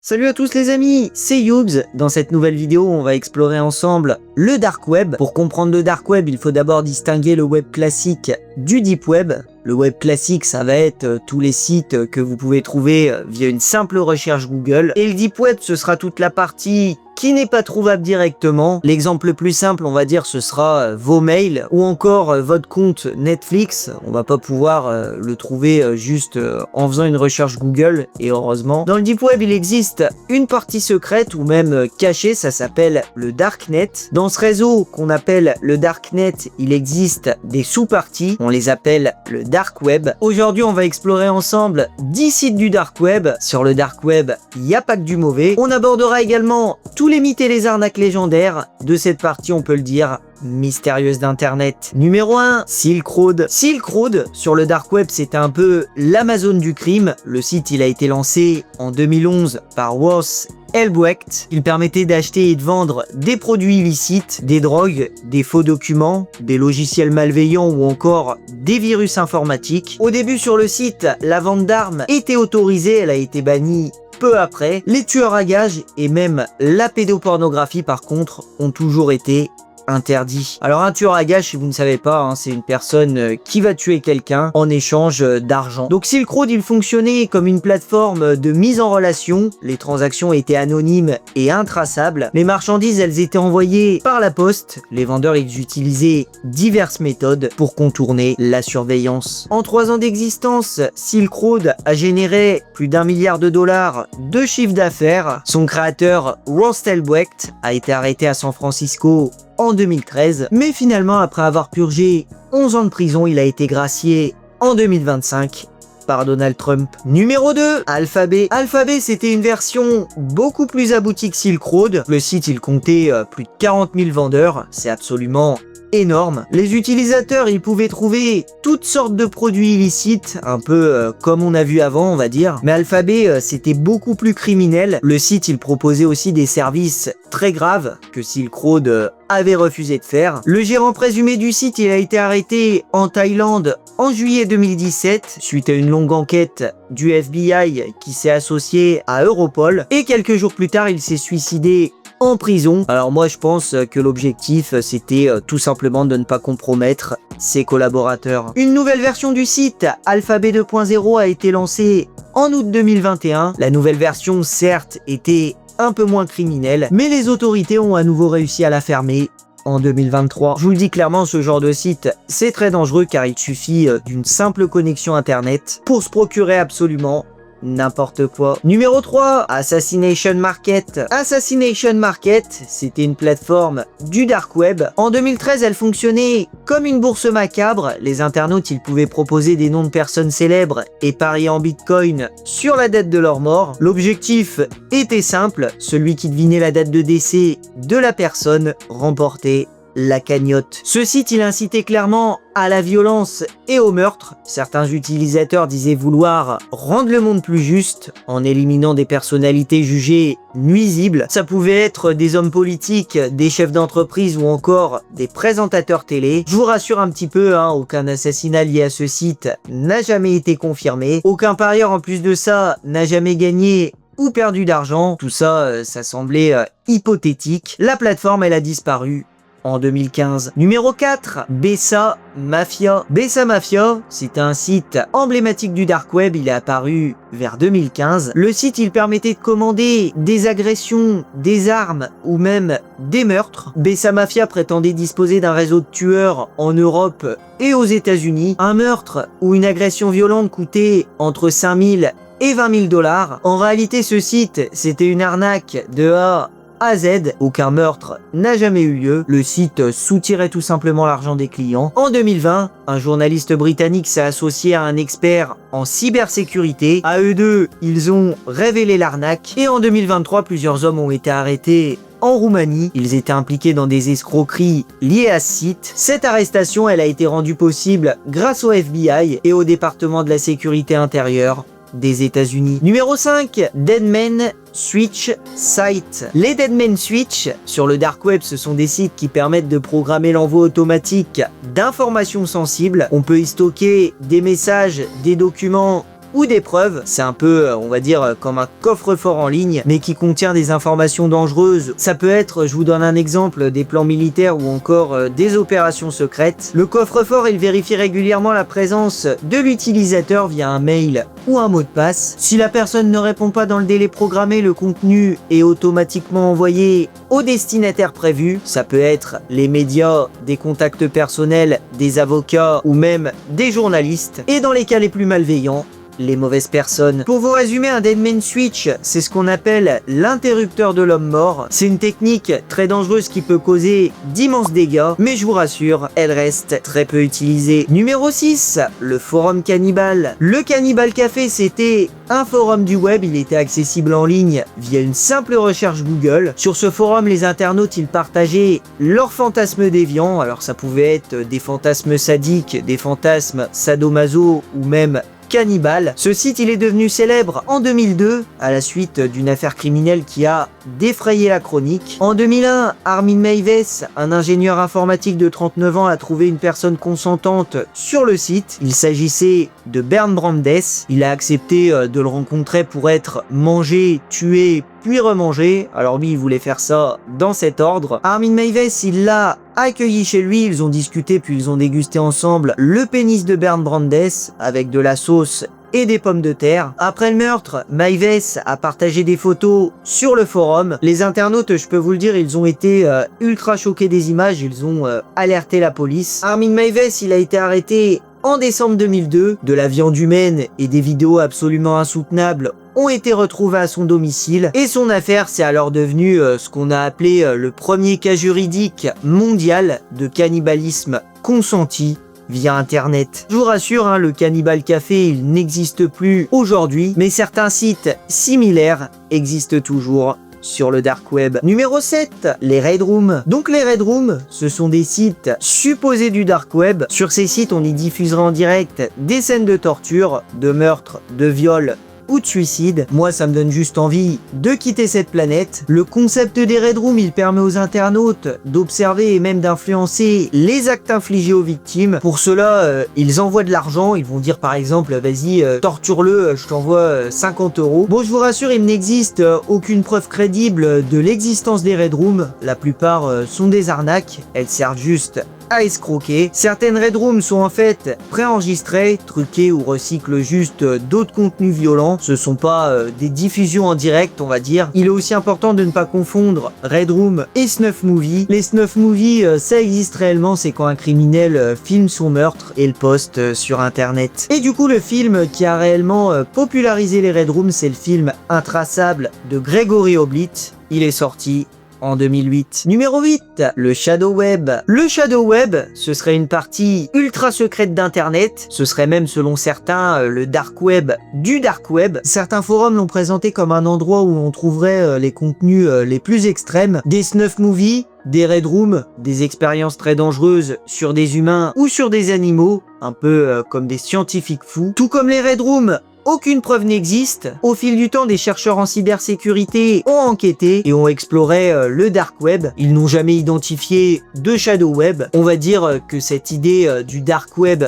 Salut à tous les amis, c'est Youbs. Dans cette nouvelle vidéo, on va explorer ensemble le Dark Web. Pour comprendre le Dark Web, il faut d'abord distinguer le web classique du Deep Web. Le web classique, ça va être tous les sites que vous pouvez trouver via une simple recherche Google. Et le Deep Web, ce sera toute la partie qui n'est pas trouvable directement. L'exemple le plus simple, on va dire, ce sera vos mails ou encore votre compte Netflix. On va pas pouvoir le trouver juste en faisant une recherche Google, et heureusement. Dans le Deep Web, il existe une partie secrète ou même cachée, ça s'appelle le Darknet. Dans ce réseau qu'on appelle le Darknet, il existe des sous-parties, on les appelle le Dark Web. Aujourd'hui, on va explorer ensemble 10 sites du Dark Web. Sur le Dark Web, il n'y a pas que du mauvais. On abordera également tous les mythes et les arnaques légendaires de cette partie, on peut le dire, mystérieuse d'internet. Numéro 1, Silk Road. Silk Road, sur le Dark Web, c'est un peu l'Amazon du crime. Le site, il a été lancé en 2011 par Ross Helbrecht. Il permettait d'acheter et de vendre des produits illicites, des drogues, des faux documents, des logiciels malveillants ou encore des virus informatiques. Au début, sur le site, la vente d'armes était autorisée, elle a été bannie peu après. Les tueurs à gages et même la pédopornographie, par contre, ont toujours été interdit. Alors un tueur à gages, si vous ne savez pas, c'est une personne qui va tuer quelqu'un en échange d'argent. Donc Silk Road, il fonctionnait comme une plateforme de mise en relation. Les transactions étaient anonymes et intraçables. Les marchandises, elles étaient envoyées par la poste. Les vendeurs, ils utilisaient diverses méthodes pour contourner la surveillance. En 3 ans d'existence, Silk Road a généré plus d'1 milliard de dollars de chiffre d'affaires. Son créateur, Ross Helbrecht, a été arrêté à San Francisco en 2013, mais finalement, après avoir purgé 11 ans de prison, il a été gracié en 2025 par Donald Trump. Numéro 2, Alphabet. Alphabet, c'était une version beaucoup plus aboutie que Silk Road. Le site, il comptait plus de 40 000 vendeurs. C'est absolument énorme. Les utilisateurs, ils pouvaient trouver toutes sortes de produits illicites, un peu comme on a vu avant, on va dire. Mais Alphabet, c'était beaucoup plus criminel. Le site, il proposait aussi des services très graves que Silk Road avait refusé de faire. Le gérant présumé du site, il a été arrêté en Thaïlande en juillet 2017 suite à une longue enquête du FBI qui s'est associée à Europol. Et quelques jours plus tard, il s'est suicidé en prison. Alors moi je pense que l'objectif c'était tout simplement de ne pas compromettre ses collaborateurs. Une nouvelle version du site, Alphabet 2.0, a été lancée en août 2021. La nouvelle version certes était un peu moins criminelle, mais les autorités ont à nouveau réussi à la fermer en 2023. Je vous le dis clairement, ce genre de site, c'est très dangereux car il suffit d'une simple connexion internet pour se procurer absolument n'importe quoi. Numéro 3, Assassination Market. Assassination Market, c'était une plateforme du Dark Web. En 2013, elle fonctionnait comme une bourse macabre. Les internautes, ils pouvaient proposer des noms de personnes célèbres et parier en Bitcoin sur la date de leur mort. L'objectif était simple, celui qui devinait la date de décès de la personne remportait la cagnotte. Ce site, il incitait clairement à la violence et au meurtre. Certains utilisateurs disaient vouloir rendre le monde plus juste en éliminant des personnalités jugées nuisibles. Ça pouvait être des hommes politiques, des chefs d'entreprise ou encore des présentateurs télé. Je vous rassure un petit peu, aucun assassinat lié à ce site n'a jamais été confirmé. Aucun parieur en plus de ça n'a jamais gagné ou perdu d'argent. Tout ça, ça semblait hypothétique. La plateforme, elle a disparu en 2015. Numéro 4, Besa Mafia. Besa Mafia, c'est un site emblématique du Dark Web, il est apparu vers 2015. Le site, il permettait de commander des agressions, des armes ou même des meurtres. Besa Mafia prétendait disposer d'un réseau de tueurs en Europe et aux États-Unis. Un meurtre ou une agression violente coûtait entre 5 000 et 20 000 dollars. En réalité, ce site, c'était une arnaque de A à Z, aucun meurtre n'a jamais eu lieu. Le site soutirait tout simplement l'argent des clients. En 2020, un journaliste britannique s'est associé à un expert en cybersécurité. À eux deux, ils ont révélé l'arnaque. Et en 2023, plusieurs hommes ont été arrêtés en Roumanie. Ils étaient impliqués dans des escroqueries liées à ce site. Cette arrestation, elle a été rendue possible grâce au FBI et au département de la sécurité intérieure des États-Unis. Numéro 5, Deadman Switch Site. Les Deadman Switch sur le Dark Web, ce sont des sites qui permettent de programmer l'envoi automatique d'informations sensibles. On peut y stocker des messages, des documents ou des preuves. C'est un peu, on va dire, comme un coffre-fort en ligne, mais qui contient des informations dangereuses. Ça peut être, je vous donne un exemple, des plans militaires ou encore des opérations secrètes. Le coffre-fort, il vérifie régulièrement la présence de l'utilisateur via un mail ou un mot de passe. Si la personne ne répond pas dans le délai programmé, le contenu est automatiquement envoyé au destinataire prévu. Ça peut être les médias, des contacts personnels, des avocats ou même des journalistes. Et dans les cas les plus malveillants, les mauvaises personnes. Pour vous résumer, un deadman switch, c'est ce qu'on appelle l'interrupteur de l'homme mort. C'est une technique très dangereuse qui peut causer d'immenses dégâts, mais je vous rassure, elle reste très peu utilisée. Numéro 6, le forum cannibale. Le Cannibal Café, c'était un forum du web, il était accessible en ligne via une simple recherche Google. Sur ce forum, les internautes, ils partageaient leurs fantasmes déviants. Alors ça pouvait être des fantasmes sadiques, des fantasmes sadomaso ou même cannibale. Ce site, il est devenu célèbre en 2002 à la suite d'une affaire criminelle qui a défrayé la chronique. En 2001, Armin Meiwes, un ingénieur informatique de 39 ans, a trouvé une personne consentante sur le site. Il s'agissait de Bernd Brandes. Il a accepté de le rencontrer pour être mangé, tué, puis remangé. Alors lui, il voulait faire ça dans cet ordre. Armin Meiwes, il l'a accueilli chez lui, ils ont discuté, puis ils ont dégusté ensemble le pénis de Bernd Brandes avec de la sauce et des pommes de terre. Après le meurtre, Meiwes a partagé des photos sur le forum. Les internautes, je peux vous le dire, ils ont été ultra choqués des images, ils ont alerté la police. Armin Meiwes, il a été arrêté en décembre 2002. De la viande humaine et des vidéos absolument insoutenables ont été retrouvés à son domicile et son affaire c'est alors devenu ce qu'on a appelé le premier cas juridique mondial de cannibalisme consenti via internet. Je vous rassure, hein, le Cannibal Café il n'existe plus aujourd'hui, mais certains sites similaires existent toujours sur le dark web. Numéro 7, les raid rooms. Donc les raid rooms, ce sont des sites supposés du dark web. Sur ces sites, on y diffusera en direct des scènes de torture, de meurtre, de viol ou de suicide. Moi, ça me donne juste envie de quitter cette planète. Le concept des raid rooms, il permet aux internautes d'observer et même d'influencer les actes infligés aux victimes. Pour cela, ils envoient de l'argent. Ils vont dire par exemple, vas-y, torture-le, je t'envoie 50 €. Bon, je vous rassure, il n'existe aucune preuve crédible de l'existence des raid rooms. La plupart sont des arnaques. Elles servent juste à escroquer. Certaines raid rooms sont en fait préenregistrées, truquées ou recyclent juste d'autres contenus violents. Ce sont pas des diffusions en direct, on va dire. Il est aussi important de ne pas confondre raid room et snuff movie. Les snuff movies, ça existe réellement, c'est quand un criminel filme son meurtre et le poste sur internet. Et du coup, le film qui a réellement popularisé les raid rooms, c'est le film Intraçable de Gregory Hoblit. Il est sorti en 2008. Numéro 8, le Shadow Web. Le Shadow Web, ce serait une partie ultra secrète d'internet. Ce serait même, selon certains, le dark web du dark web. Certains forums l'ont présenté comme un endroit où on trouverait les contenus les plus extrêmes. Des snuff movies, des raid rooms, des expériences très dangereuses sur des humains ou sur des animaux, un peu comme des scientifiques fous. Tout comme les raid rooms, aucune preuve n'existe. Au fil du temps, des chercheurs en cybersécurité ont enquêté et ont exploré le dark web. Ils n'ont jamais identifié de shadow web. On va dire que cette idée du dark web,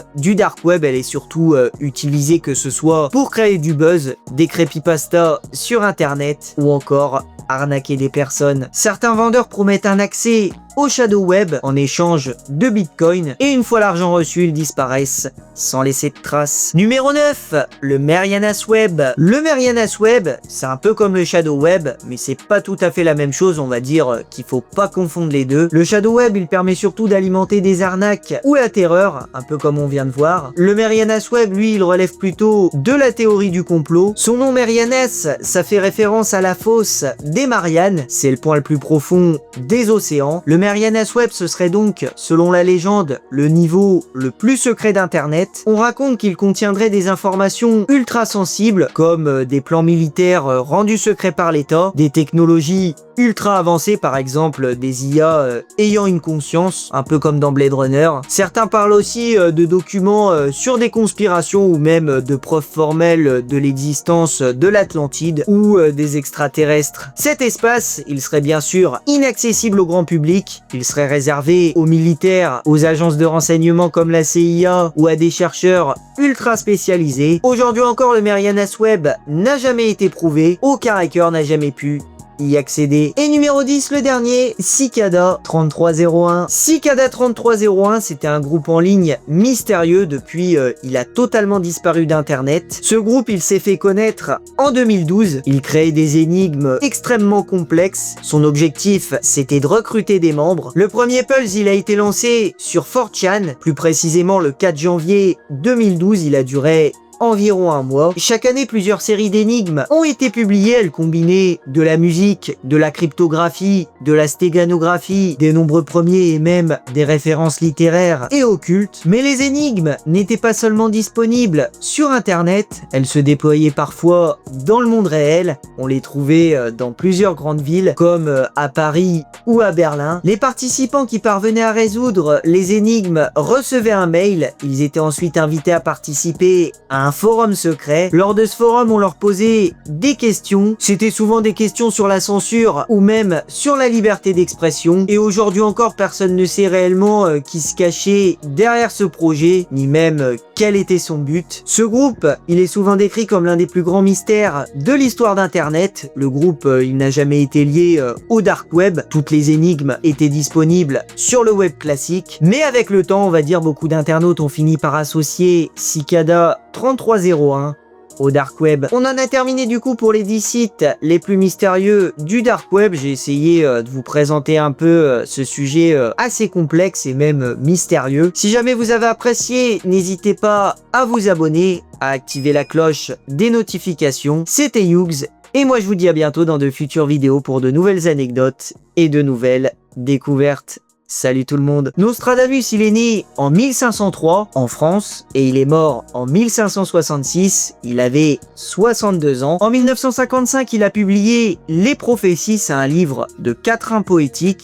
elle est surtout utilisée que ce soit pour créer du buzz, des creepypastas sur internet ou encore arnaquer des personnes. Certains vendeurs promettent un accès au shadow web en échange de bitcoin et une fois l'argent reçu, ils disparaissent sans laisser de traces. Numéro 9, le Marianas Web. Le Marianas Web, c'est un peu comme le shadow web, mais c'est pas tout à fait la même chose, on va dire qu'il faut pas confondre les deux. Le shadow web, il permet surtout d'alimenter des arnaques ou la terreur, un peu comme on vient de voir. Le Marianas Web, lui, il relève plutôt de la théorie du complot. Son nom Marianas, ça fait référence à la fosse des Mariannes, c'est le point le plus profond des océans. Le Marianas Web, ce serait donc, selon la légende, le niveau le plus secret d'internet. On raconte qu'il contiendrait des informations ultra sensibles, comme des plans militaires rendus secrets par l'État, des technologies ultra avancées, par exemple des IA ayant une conscience, un peu comme dans Blade Runner. Certains parlent aussi de documents sur des conspirations ou même de preuves formelles de l'existence de l'Atlantide ou des extraterrestres. Cet espace, il serait bien sûr inaccessible au grand public, il serait réservé aux militaires, aux agences de renseignement comme la CIA ou à des chercheurs ultra spécialisés. Aujourd'hui encore, le Marianas Web n'a jamais été prouvé, aucun hacker n'a jamais pu y accéder. Et numéro 10, le dernier, Cicada 3301. Cicada 3301, c'était un groupe en ligne mystérieux. Depuis, il a totalement disparu d'internet. Ce groupe, il s'est fait connaître en 2012. Il créait des énigmes extrêmement complexes. Son objectif, c'était de recruter des membres. Le premier pulse, il a été lancé sur 4chan, plus précisément le 4 janvier 2012. Il a duré environ un mois. Chaque année, plusieurs séries d'énigmes ont été publiées. Elles combinaient de la musique, de la cryptographie, de la stéganographie, des nombres premiers et même des références littéraires et occultes. Mais les énigmes n'étaient pas seulement disponibles sur Internet, elles se déployaient parfois dans le monde réel. On les trouvait dans plusieurs grandes villes, comme à Paris ou à Berlin. Les participants qui parvenaient à résoudre les énigmes recevaient un mail. Ils étaient ensuite invités à participer à un forum secret. Lors de ce forum, on leur posait des questions. C'était souvent des questions sur la censure ou même sur la liberté d'expression. Et aujourd'hui encore, personne ne sait réellement qui se cachait derrière ce projet, ni même quel était son but. Ce groupe, il est souvent décrit comme l'un des plus grands mystères de l'histoire d'Internet. Le groupe, il n'a jamais été lié au dark web. Toutes les énigmes étaient disponibles sur le web classique. Mais avec le temps, on va dire, beaucoup d'internautes ont fini par associer Cicada 3301 au dark web. On en a terminé du coup pour les 10 sites les plus mystérieux du dark web. J'ai essayé de vous présenter un peu ce sujet assez complexe et même mystérieux. Si jamais vous avez apprécié, n'hésitez pas à vous abonner, à activer la cloche des notifications. C'était Yugs et moi je vous dis à bientôt dans de futures vidéos pour de nouvelles anecdotes et de nouvelles découvertes. Salut tout le monde. Nostradamus, il est né en 1503 en France et il est mort en 1566. Il avait 62 ans. En 1955, il a publié Les Prophéties, c'est un livre de quatrains poétiques.